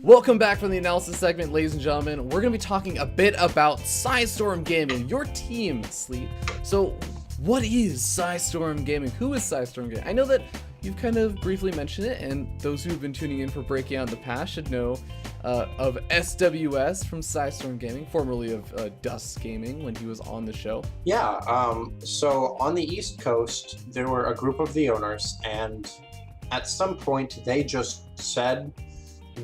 Welcome back from the analysis segment, ladies and gentlemen. We're going to be talking a bit about PSISTORM Gaming, your team, SLeet. So, what is PSISTORM Gaming? Who is PSISTORM Gaming? I know that you've kind of briefly mentioned it, and those who've been tuning in for Breakout in the past should know of SWS from PSISTORM Gaming, formerly of Dust Gaming when he was on the show. Yeah, so on the East Coast, there were a group of the owners, and at some point they just said,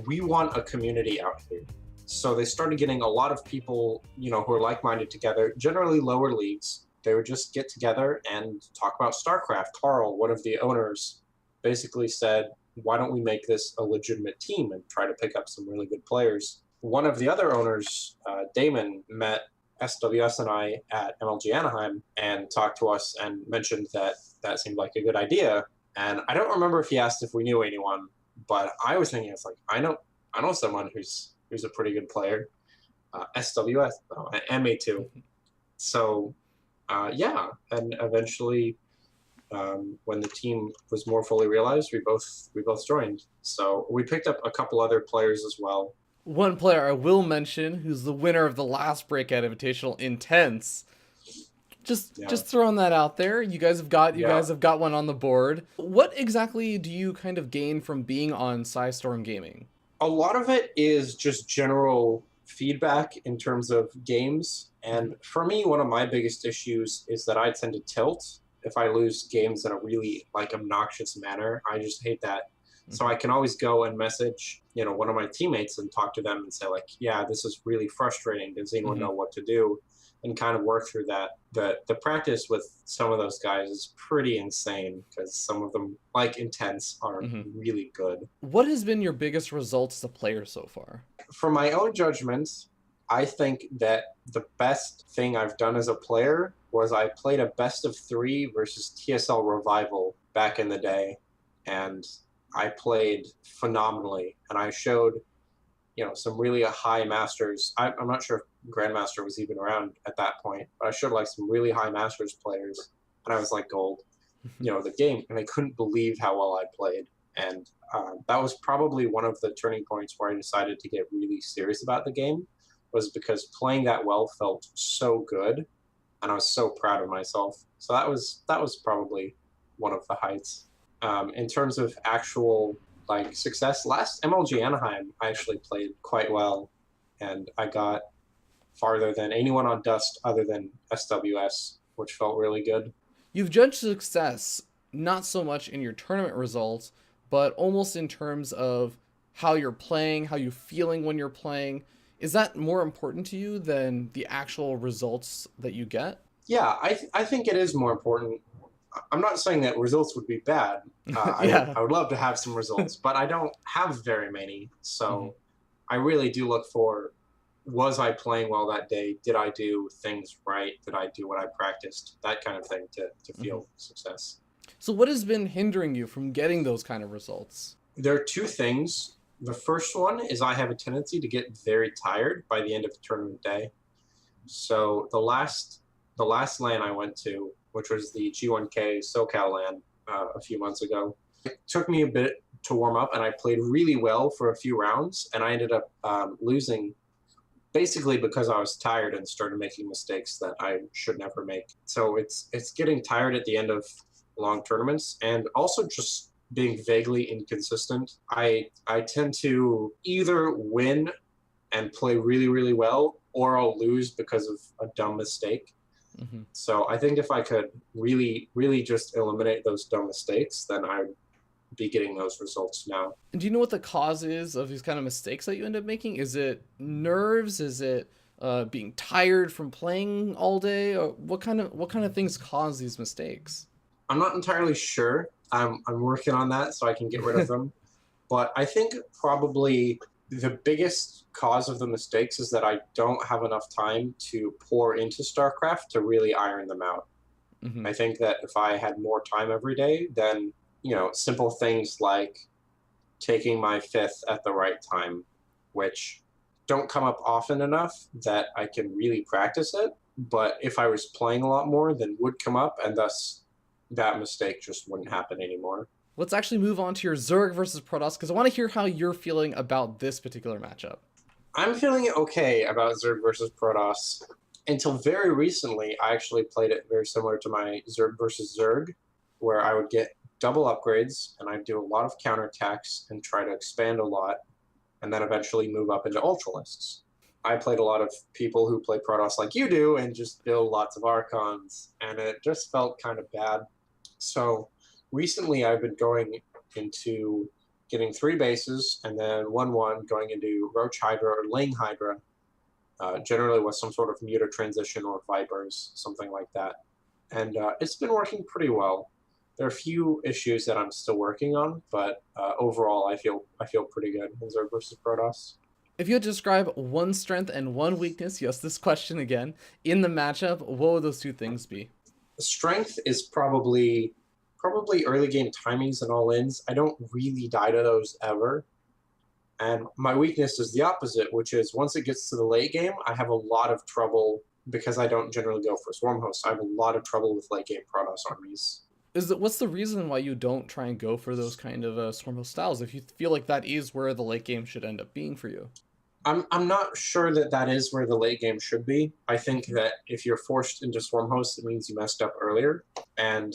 we want a community out here. So they started getting a lot of people, who are like-minded together, generally lower leagues. They would just get together and talk about StarCraft. Carl, one of the owners, basically said, why don't we make this a legitimate team and try to pick up some really good players? One of the other owners, Damon, met SWS and I at MLG Anaheim and talked to us and mentioned that that seemed like a good idea. And I don't remember if he asked if we knew anyone, but I was thinking, it's like, I know someone who's a pretty good player, SWS, MA2. So, yeah, and eventually, when the team was more fully realized, we both joined. So we picked up a couple other players as well. One player I will mention, who's the winner of the last Breakout Invitational, Intense. Just throwing that out there. You guys have got one on the board. What exactly do you kind of gain from being on PSISTORM Gaming? A lot of it is just general feedback in terms of games. And for me, one of my biggest issues is that I tend to tilt if I lose games in a really obnoxious manner. I just hate that. So I can always go and message, one of my teammates and talk to them and say, like, yeah, this is really frustrating. Does anyone know what to do? And kind of work through that. The practice with some of those guys is pretty insane because some of them, like Intense, are really good. What has been your biggest results as a player so far? For my own judgments, I think that the best thing I've done as a player was I played a best of 3 versus TSL Revival back in the day, and I played phenomenally, and I showed some really high masters. I'm not sure if Grandmaster was even around at that point, but I showed some really high masters players, and I was like gold, the game, and I couldn't believe how well I played. And that was probably one of the turning points where I decided to get really serious about the game, was because playing that well felt so good, and I was so proud of myself. So that was probably one of the heights. In terms of actual success, last MLG Anaheim, I actually played quite well, and I got farther than anyone on Dust other than SWS, which felt really good. You've judged success not so much in your tournament results, but almost in terms of how you're playing, how you're feeling when you're playing. Is that more important to you than the actual results that you get? Yeah, I think it is more important. I'm not saying that results would be bad. Yeah. I would love to have some results, but I don't have very many. So I really do look for, was I playing well that day? Did I do things right? Did I do what I practiced? That kind of thing to feel success. So what has been hindering you from getting those kind of results? There are 2 things. The first one is I have a tendency to get very tired by the end of the tournament day. So the last LAN I went to, which was the G1K SoCal LAN a few months ago, it took me a bit to warm up, and I played really well for a few rounds, and I ended up losing basically because I was tired and started making mistakes that I should never make. So it's getting tired at the end of long tournaments, and also just being vaguely inconsistent. I tend to either win and play really, really well, or I'll lose because of a dumb mistake. So I think if I could really, really just eliminate those dumb mistakes, then I would be getting those results now. And do you know what the cause is of these kind of mistakes that you end up making? Is it nerves? Is it being tired from playing all day? Or what kind of things cause these mistakes? I'm not entirely sure. I'm working on that so I can get rid of them. But I think probably the biggest cause of the mistakes is that I don't have enough time to pour into StarCraft to really iron them out. I think that if I had more time every day, then, simple things like taking my 5th at the right time, which don't come up often enough that I can really practice it. But if I was playing a lot more, then would come up, and thus that mistake just wouldn't happen anymore. let's actually move on to your Zerg versus Protoss, because I want to hear how you're feeling about this particular matchup. I'm feeling okay about Zerg versus Protoss. Until very recently, I actually played it very similar to my Zerg versus Zerg, where I would get double upgrades and I'd do a lot of counterattacks and try to expand a lot, and then eventually move up into Ultralisks. I played a lot of people who play Protoss like you do and just build lots of Archons, and it just felt kind of bad. So recently I've been going into getting 3 bases and then 1-1 going into Roach Hydra or Ling Hydra, generally with some sort of muta transition or Vipers, something like that. And it's been working pretty well. There are a few issues that I'm still working on, but overall I feel pretty good in Zerg versus Protoss. If you had to describe one strength and one weakness, yes, this question again, in the matchup, what would those 2 things be? Strength is probably early game timings and all-ins. I don't really die to those ever. And my weakness is the opposite, which is once it gets to the late game, I have a lot of trouble because I don't generally go for Swarm Hosts. I have a lot of trouble with late game Protoss armies. What's the reason why you don't try and go for those kind of Swarm Host styles if you feel like that is where the late game should end up being for you? I'm not sure that is where the late game should be. I think that if you're forced into Swarm Hosts, it means you messed up earlier. And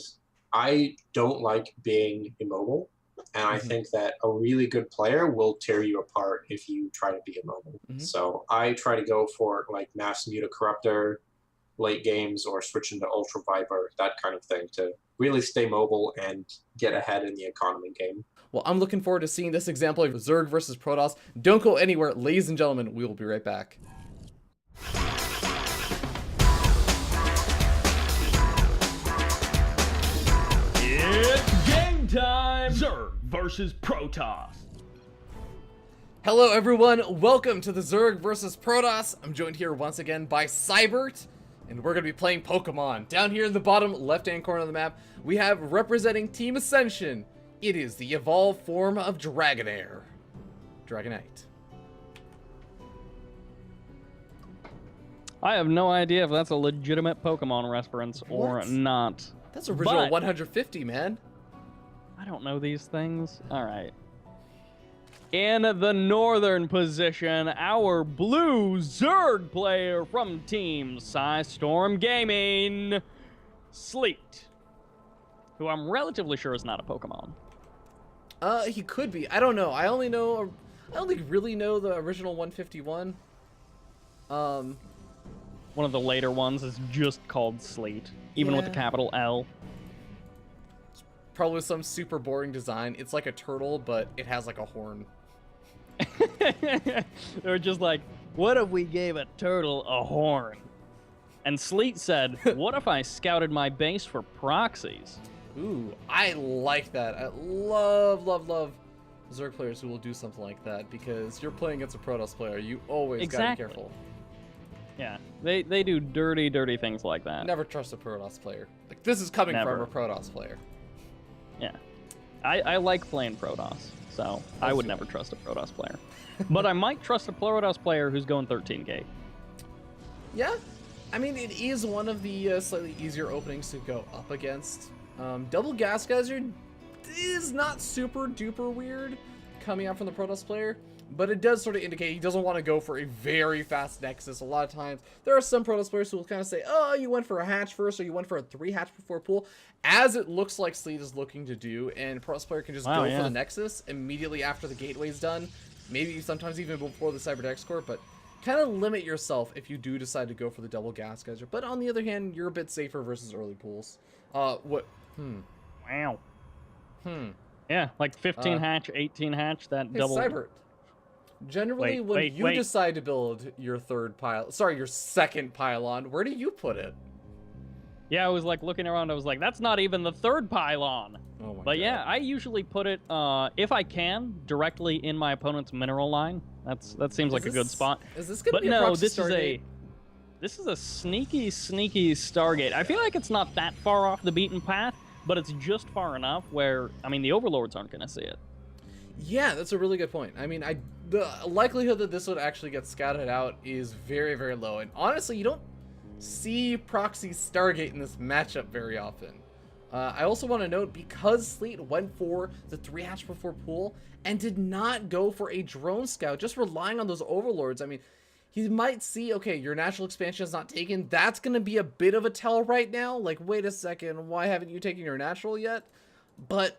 I don't like being immobile. And I think that a really good player will tear you apart if you try to be immobile. So I try to go for like Mass Muta Corruptor late games or switch into Ultra Viper, that kind of thing, to really stay mobile and get ahead in the economy game. Well, I'm looking forward to seeing this example of Zerg versus Protoss. Don't go anywhere, ladies and gentlemen. We will be right back. It's game time! Zerg versus Protoss. Hello, everyone. Welcome to the Zerg versus Protoss. I'm joined here once again by Cybert, and we're going to be playing Pokemon. Down here in the bottom left-hand corner of the map, we have representing Team Ascension. It is the evolved form of Dragonair. Dragonite. I have no idea if that's a legitimate Pokemon reference or not. That's original 150, man. I don't know these things. All right. In the northern position, our blue Zerg player from Team PSISTORM Gaming, SLeet, who I'm relatively sure is not a Pokemon. He could be. I don't know. I only really know the original 151. One of the later ones is just called SLeet, even with the capital L. Probably some super boring design. It's like a turtle, but it has like a horn. They're just like, what if we gave a turtle a horn? And SLeet said, what if I scouted my base for proxies? Ooh, I like that. I love Zerg players who will do something like that, because you're playing against a Protoss player. You always gotta be careful. Yeah, they do dirty things like that. Never trust a Protoss player. Like, this is coming from a Protoss player. Yeah. I like playing Protoss, so I would never trust a Protoss player. But I might trust a Protoss player who's going 13 gate. Yeah, I mean, it is one of the slightly easier openings to go up against. Double Gas Geyser is not super duper weird coming out from the Protoss player, but it does sort of indicate he doesn't want to go for a very fast Nexus. A lot of times, there are some Protoss players who will kind of say, oh, you went for a hatch first, or you went for a 3 hatch before pool, as it looks like SLeet is looking to do, and Protoss player can just go for the Nexus immediately after the gateway's done, maybe sometimes even before the Cyber Dex Core, but kind of limit yourself if you do decide to go for the double Gas Geyser. But on the other hand, you're a bit safer versus early pools. Wow. Yeah, like 15 hatch, 18 hatch, that double. Cybert. Generally, when you decide to build your your second pylon, where do you put it? Yeah, I was like looking around, I was like, that's not even the third pylon. Oh my God. Yeah, I usually put it, if I can, directly in my opponent's mineral line. That seems like a good spot. Is this gonna be a proxy Stargate? This is a sneaky Stargate. I feel like it's not that far off the beaten path, but it's just far enough where, I mean, the Overlords aren't going to see it. Yeah, that's a really good point. I mean, the likelihood that this would actually get scouted out is very, very low. And honestly, you don't see proxy Stargate in this matchup very often. I also want to note, because SLeet went for the 3 hatch before pool and did not go for a drone scout, just relying on those overlords. I mean, he might see, okay, your natural expansion is not taken. That's going to be a bit of a tell right now. Like, wait a second, why haven't you taken your natural yet? But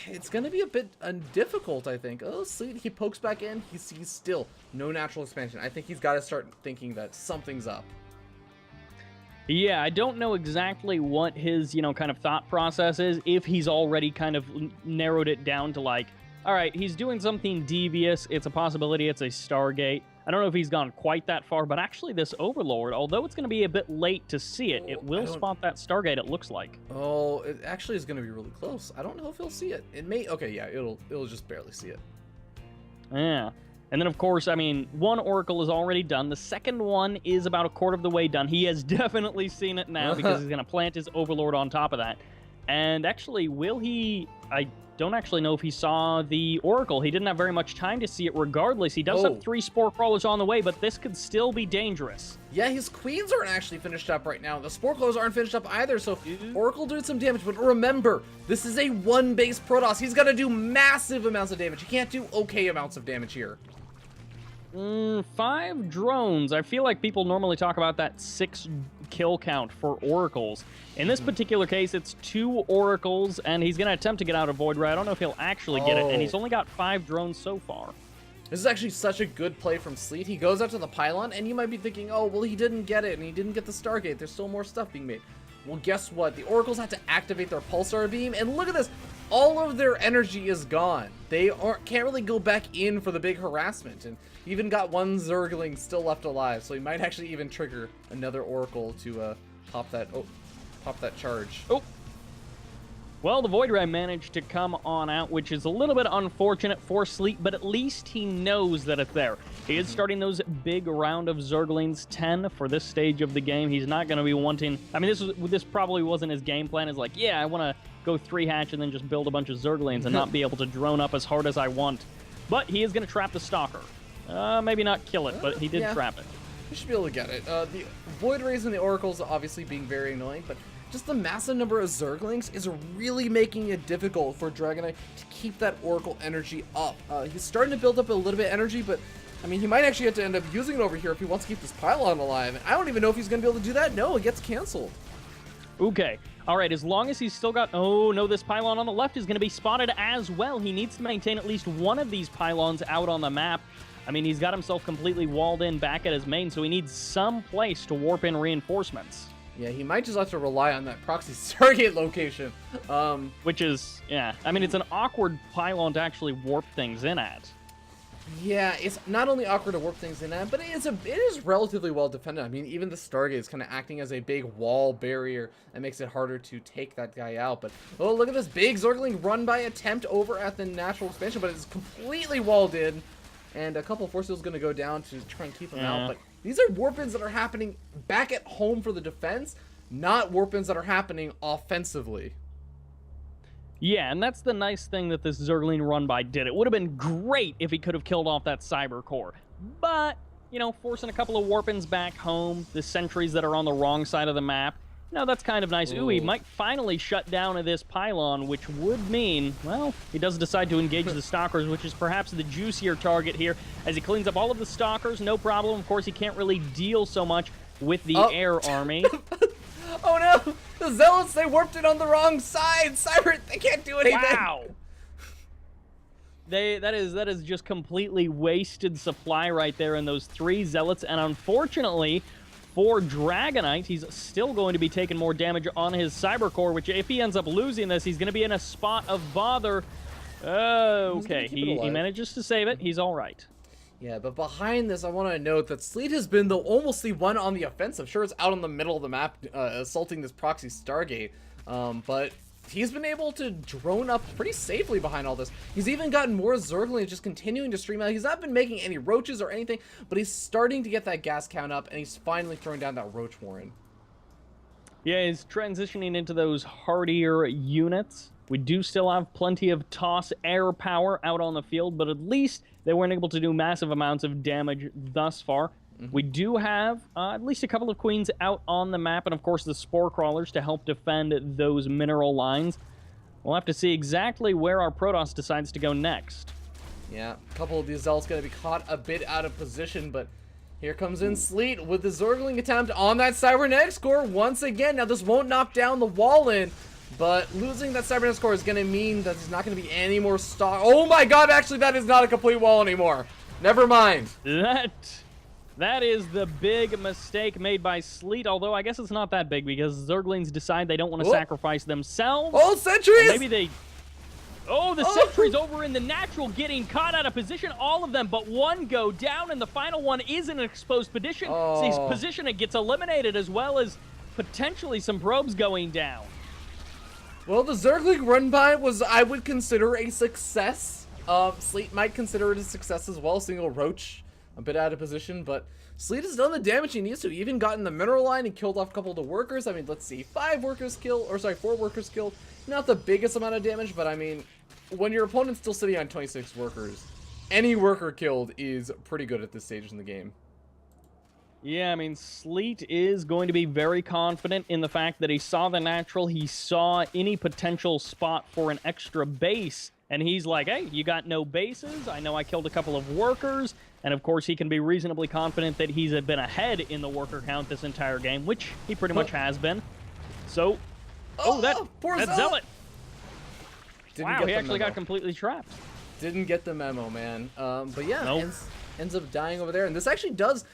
it's going to be a bit difficult, I think. Oh, SLeet, he pokes back in. He sees still no natural expansion. I think he's got to start thinking that something's up. Yeah, I don't know exactly what his, kind of thought process is, if he's already kind of narrowed it down to like, all right, he's doing something devious. It's a possibility it's a Stargate. I don't know if he's gone quite that far, but actually this Overlord, although it's going to be a bit late to see it, it will spot that Stargate, it looks like. Oh, it actually is going to be really close. I don't know if he'll see it. It may, okay, yeah, it'll just barely see it. Yeah. And then, of course, I mean, one Oracle is already done. The second one is about a quarter of the way done. He has definitely seen it now because he's going to plant his Overlord on top of that. And actually, will he... I don't actually know if he saw the Oracle. He didn't have very much time to see it regardless. He does have 3 Spore Crawlers on the way, but this could still be dangerous. Yeah, his Queens aren't actually finished up right now. The Spore Crawlers aren't finished up either, so Oracle doing some damage. But remember, this is a 1-base Protoss. He's got to do massive amounts of damage. He can't do okay amounts of damage here. 5 drones. I feel like people normally talk about that 6 kill count for Oracles. In this particular case, it's 2 Oracles, and he's going to attempt to get out of Void Ray. I don't know if he'll actually get it, and he's only got 5 drones so far. This is actually such a good play from SLeet. He goes out to the pylon, and you might be thinking, oh, well, he didn't get it, and he didn't get the Stargate. There's still more stuff being made. Well, guess what? The Oracles had to activate their Pulsar Beam, and look at this. All of their energy is gone. They can't really go back in for the big harassment, and even got 1 Zergling still left alive, so he might actually even trigger another Oracle to pop that charge. Oh. Well, the Void Ray managed to come on out, which is a little bit unfortunate for SLeet, but at least he knows that it's there. He is starting those big round of Zerglings, 10 for this stage of the game. He's not going to be wanting... I mean, this probably wasn't his game plan. It's like, yeah, I want to go 3 hatch and then just build a bunch of Zerglings and not be able to drone up as hard as I want. But he is going to trap the Stalker. Maybe not kill it, but he did trap it. You should be able to get it. The Void Rays and the Oracles obviously being very annoying, but just the massive number of Zerglings is really making it difficult for Dragonite to keep that Oracle energy up. He's starting to build up a little bit of energy, but I mean, he might actually have to end up using it over here if he wants to keep this pylon alive. And I don't even know if he's going to be able to do that. No, it gets canceled. Okay. All right, as long as he's still got... Oh, no, this pylon on the left is going to be spotted as well. He needs to maintain at least one of these pylons out on the map. I mean, he's got himself completely walled in back at his main, so he needs some place to warp in reinforcements. Yeah, he might just have to rely on that proxy Stargate location. Which is, yeah, I mean, it's an awkward pylon to actually warp things in at. Yeah, it's not only awkward to warp things in at, but it is relatively well defended. I mean, even the Stargate is kind of acting as a big wall barrier that makes it harder to take that guy out. But, oh, look at this big Zergling run by attempt over at the natural expansion, but it's completely walled in. And a couple Force Seals going to go down to try and keep him out. But these are warp-ins that are happening back at home for the defense, not warp-ins that are happening offensively. Yeah, and that's the nice thing that this Zergling run-by did. It would have been great if he could have killed off that Cyber Core. But, you know, forcing a couple of warp-ins back home, the sentries that are on the wrong side of the map, no, that's kind of nice. Ooh, he might finally shut down this pylon, which would mean, well, he does decide to engage the Stalkers, which is perhaps the juicier target here, as he cleans up all of the Stalkers, no problem. Of course, he can't really deal so much with the air army. Oh no! The Zealots, they warped it on the wrong side! Cyber, they can't do anything! Wow! That is just completely wasted supply right there in those 3 Zealots, and unfortunately... For Dragonite, he's still going to be taking more damage on his Cyber Core, which if he ends up losing this, he's going to be in a spot of bother. Okay, he manages to save it. He's all right. Yeah, but behind this, I want to note that SLeet has been almost the one on the offensive. Sure, it's out in the middle of the map, assaulting this proxy Stargate, but he's been able to drone up pretty safely behind all this. He's even gotten more Zergling, just continuing to stream out. He's not been making any roaches or anything, but he's starting to get that gas count up, and he's finally throwing down that roach warren. Yeah, he's transitioning into those hardier units. We do still have plenty of toss air power out on the field, but at least they weren't able to do massive amounts of damage thus far. We do have at least a couple of queens out on the map, and of course the spore crawlers to help defend those mineral lines. We'll have to see exactly where our Protoss decides to go next. Yeah, a couple of these Zealots going to be caught a bit out of position, but here comes in SLeet with the Zergling attempt on that Cybernetic core once again. Now, this won't knock down the wall in, but losing that Cybernetic core is going to mean that there's not going to be any more stock. Oh my god, actually, that is not a complete wall anymore. Never mind. That is the big mistake made by SLeet, although I guess it's not that big because Zerglings decide they don't want to sacrifice themselves. Oh, sentries! Or maybe they... Oh, the sentries over in the natural getting caught out of position. All of them but one go down, and the final one is in an exposed position. Position and gets eliminated, as well as potentially some probes going down. Well, the Zergling run-by was, I would consider, a success. SLeet might consider it a success as well. Single Roach, a bit out of position, but SLeet has done the damage he needs to. He even got in the mineral line and killed off a couple of the workers. I mean, let's see, 4 workers killed. Not the biggest amount of damage, but I mean, when your opponent's still sitting on 26 workers, any worker killed is pretty good at this stage in the game. Yeah, I mean, SLeet is going to be very confident in the fact that he saw the natural, he saw any potential spot for an extra base, and he's like, hey, you got no bases, I know I killed a couple of workers, and of course he can be reasonably confident that he's been ahead in the worker count this entire game, which he pretty much has been. So, that Zealot! Wow, he actually got completely trapped. Didn't get the memo, man. But yeah, ends up dying over there, and this actually does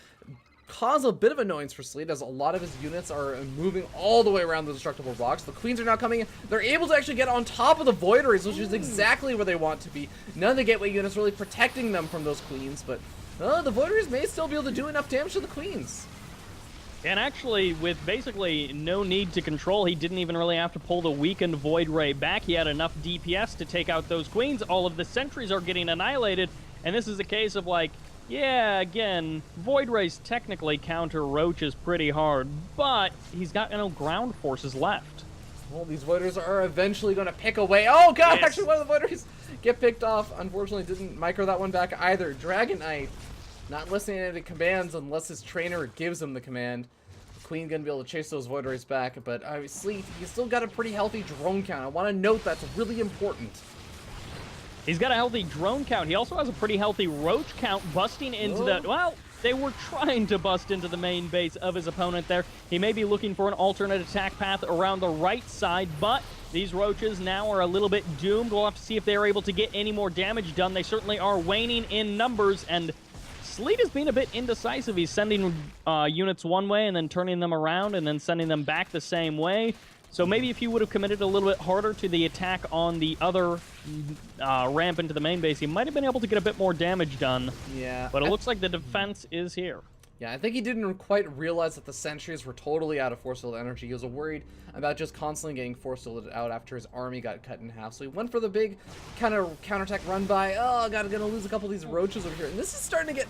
cause a bit of annoyance for SLeet, as a lot of his units are moving all the way around the destructible blocks. The queens are now coming in. They're able to actually get on top of the Void Rays, which is exactly where they want to be. None of the gateway units really protecting them from those queens, but the Void Rays may still be able to do enough damage to the queens. And actually, with basically no need to control, he didn't even really have to pull the weakened Void Ray back. He had enough DPS to take out those queens. All of the sentries are getting annihilated, and this is a case of like, yeah, again, Void Rays technically counter Roaches pretty hard, but he's got no ground forces left. Well, these Void Rays are eventually going to pick away. Oh god, actually one of the Void Rays get picked off. Unfortunately, didn't micro that one back either. Dragon Knight not listening to any commands unless his trainer gives him the command. The Queen gonna be able to chase those Void Rays back, but SLeet, he's still got a pretty healthy drone count. I want to note that's really important. He's got a healthy drone count. He also has a pretty healthy roach count busting into the... Well, they were trying to bust into the main base of his opponent there. He may be looking for an alternate attack path around the right side, but these roaches now are a little bit doomed. We'll have to see if they're able to get any more damage done. They certainly are waning in numbers, and SLeet has been a bit indecisive. He's sending units one way and then turning them around and then sending them back the same way. So maybe if he would have committed a little bit harder to the attack on the other ramp into the main base, he might have been able to get a bit more damage done. Yeah. But it looks like the defense is here. Yeah, I think he didn't quite realize that the sentries were totally out of force field energy. He was worried about just constantly getting force fielded out after his army got cut in half. So he went for the big kind of counterattack run by. Oh, gonna lose a couple of these roaches over here. And this is starting to get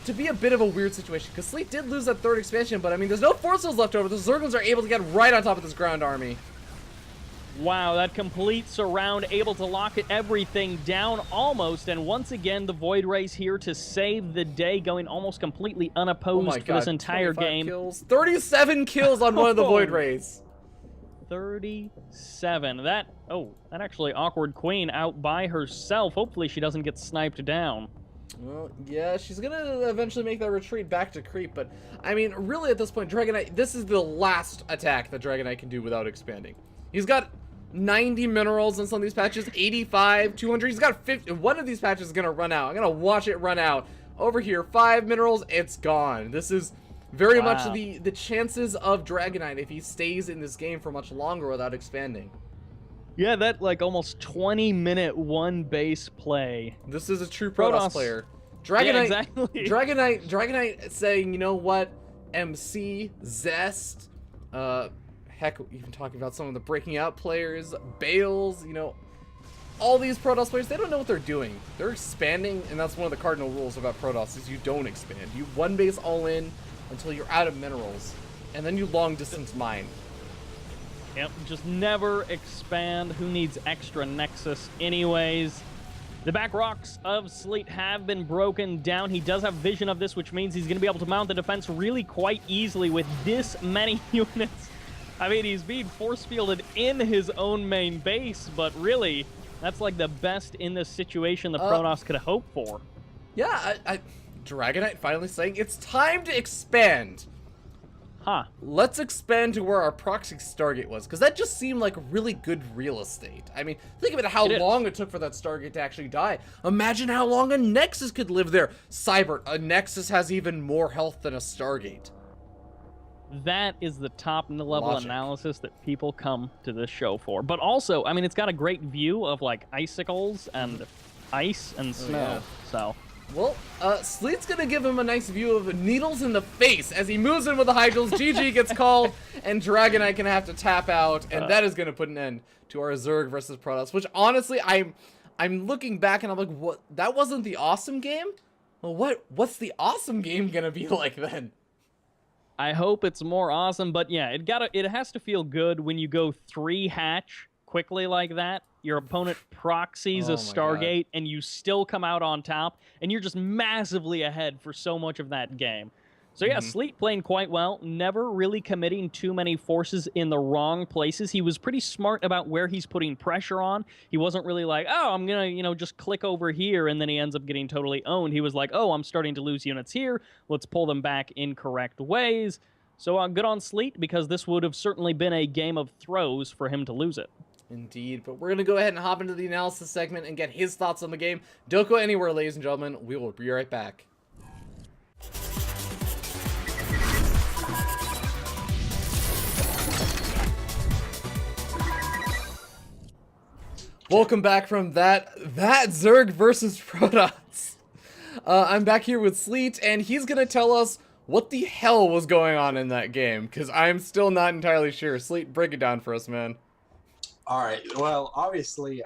to be a bit of a weird situation, because SLeet did lose that third expansion, but I mean, there's no force fields left over. The Zerglings are able to get right on top of this ground army. Wow, that complete surround, able to lock everything down almost, and once again, the Void Rays here to save the day, going almost completely unopposed for this entire game. Kills. 37 kills on one of the Void Rays. 37. That actually awkward queen out by herself. Hopefully she doesn't get sniped down. Well, yeah, she's gonna eventually make that retreat back to creep, but I mean, really at this point, Dragon Knight, this is the last attack that Dragon Knight can do without expanding. He's got 90 minerals in some of these patches, 85, 200, he's got 50. One of these patches is gonna run out. I'm gonna watch it run out. Over here, 5 minerals, it's gone. This is very much the chances of Dragon Knight if he stays in this game for much longer without expanding. Yeah, that like almost 20-minute one base play. This is a true Protoss player. Dragon Knight, exactly. Dragon Knight saying, you know what, MC, Zest, heck, even talking about some of the breaking out players, Bales, you know, all these Protoss players, they don't know what they're doing. They're expanding, and that's one of the cardinal rules about Protoss, is you don't expand. You one base all in until you're out of minerals, and then you long distance mine. Yep, just never expand. Who needs extra Nexus anyways? The back rocks of SLeet have been broken down. He does have vision of this, which means he's going to be able to mount the defense really quite easily with this many units. I mean, he's being force-fielded in his own main base, but really, that's like the best in this situation the Protoss could hope for. Yeah, Dragonite finally saying it's time to expand. Huh. Let's expand to where our proxy Stargate was, because that just seemed like really good real estate. I mean, think about how long it took for that Stargate to actually die. Imagine how long a Nexus could live there. Cyber, a Nexus has even more health than a Stargate. That is the top level Logic. analysis that people come to this show for. But also, I mean, it's got a great view of like icicles and ice and snow. Yeah. So, Well, SLeet's gonna give him a nice view of needles in the face as he moves in with the Hydrals. GG gets called, and Dragonite gonna have to tap out, and that is gonna put an end to our Zerg versus Protoss. Which honestly, I'm looking back and I'm like, what? That wasn't the awesome game? Well, what's the awesome game gonna be like then? I hope it's more awesome, but yeah, it has to feel good when you go 3 hatch quickly like that. Your opponent proxies a Stargate, and you still come out on top, and you're just massively ahead for so much of that game. So yeah, SLeet playing quite well, never really committing too many forces in the wrong places. He was pretty smart about where he's putting pressure on. He wasn't really like, oh, I'm gonna, just click over here, and then he ends up getting totally owned. He was like, oh, I'm starting to lose units here. Let's pull them back in correct ways. So good on SLeet, because this would have certainly been a game of throws for him to lose it. Indeed, but we're gonna go ahead and hop into the analysis segment and get his thoughts on the game. Don't go anywhere, ladies and gentlemen. We will be right back. Welcome back from that Zerg versus Protoss. I'm back here with SLeet, and he's gonna tell us what the hell was going on in that game, because I'm still not entirely sure. SLeet, break it down for us, man. All right. Well, obviously,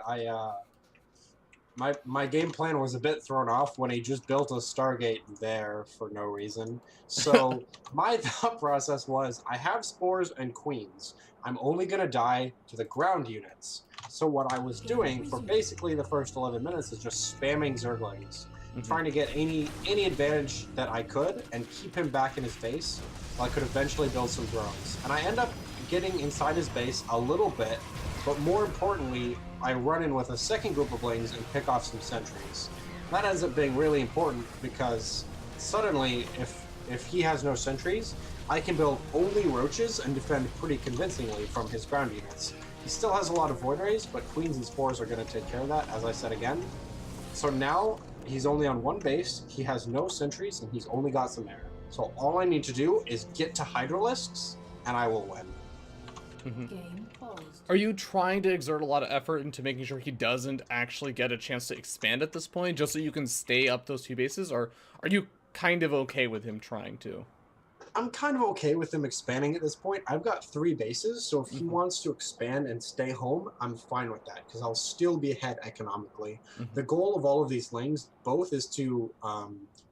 my game plan was a bit thrown off when he just built a Stargate there for no reason. So my thought process was, I have spores and queens. I'm only gonna die to the ground units. So what I was doing for basically the first 11 minutes is just spamming Zerglings, trying to get any advantage that I could and keep him back in his base, so I could eventually build some drones. And I end up getting inside his base a little bit. But more importantly, I run in with a second group of blings and pick off some sentries. That ends up being really important because suddenly, if he has no sentries, I can build only roaches and defend pretty convincingly from his ground units. He still has a lot of void rays, but queens and spores are going to take care of that, as I said again. So now he's only on one base, he has no sentries, and he's only got some air. So all I need to do is get to Hydralisks, and I will win. Game paused. Are you trying to exert a lot of effort into making sure he doesn't actually get a chance to expand at this point, just so you can stay up those 2 bases, or are you kind of okay with him trying to? I'm kind of okay with him expanding at this point. I've got 3 bases, so if he wants to expand and stay home, I'm fine with that, because I'll still be ahead economically. The goal of all of these lanes, both is to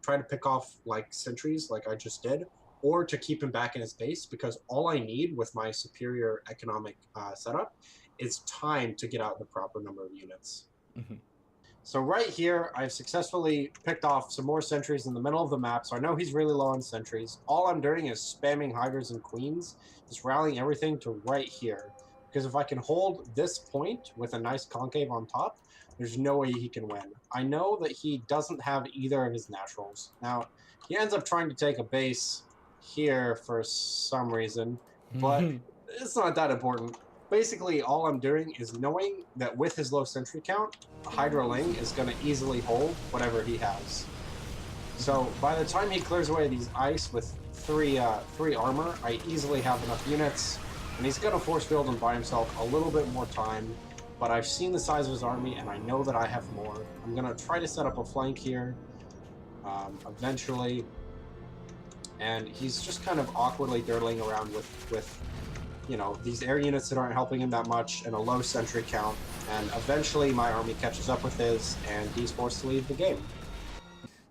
try to pick off like sentries, like I just did, or to keep him back in his base, because all I need with my superior economic setup is time to get out the proper number of units. So right here, I've successfully picked off some more sentries in the middle of the map, so I know he's really low on sentries. All I'm doing is spamming hydras and queens, just rallying everything to right here. Because if I can hold this point with a nice concave on top, there's no way he can win. I know that he doesn't have either of his naturals. Now, he ends up trying to take a base here for some reason, but it's not that important. Basically, all I'm doing is knowing that with his low sentry count, Hydra Ling is going to easily hold whatever he has. So by the time he clears away these ice with three armor, I easily have enough units, and he's going to force field and buy himself a little bit more time. But I've seen the size of his army, and I know that I have more. I'm going to try to set up a flank here, eventually. And he's just kind of awkwardly dirtling around with these air units that aren't helping him that much and a low sentry count. And eventually my army catches up with his, and he's forced to leave the game.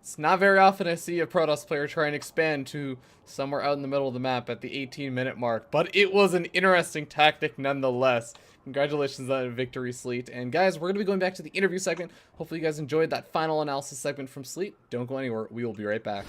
It's not very often I see a Protoss player try and expand to somewhere out in the middle of the map at the 18-minute mark, but it was an interesting tactic nonetheless, Congratulations on a victory, SLeet. And guys, we're going to be going back to the interview segment. Hopefully you guys enjoyed that final analysis segment from SLeet. Don't go anywhere. We will be right back.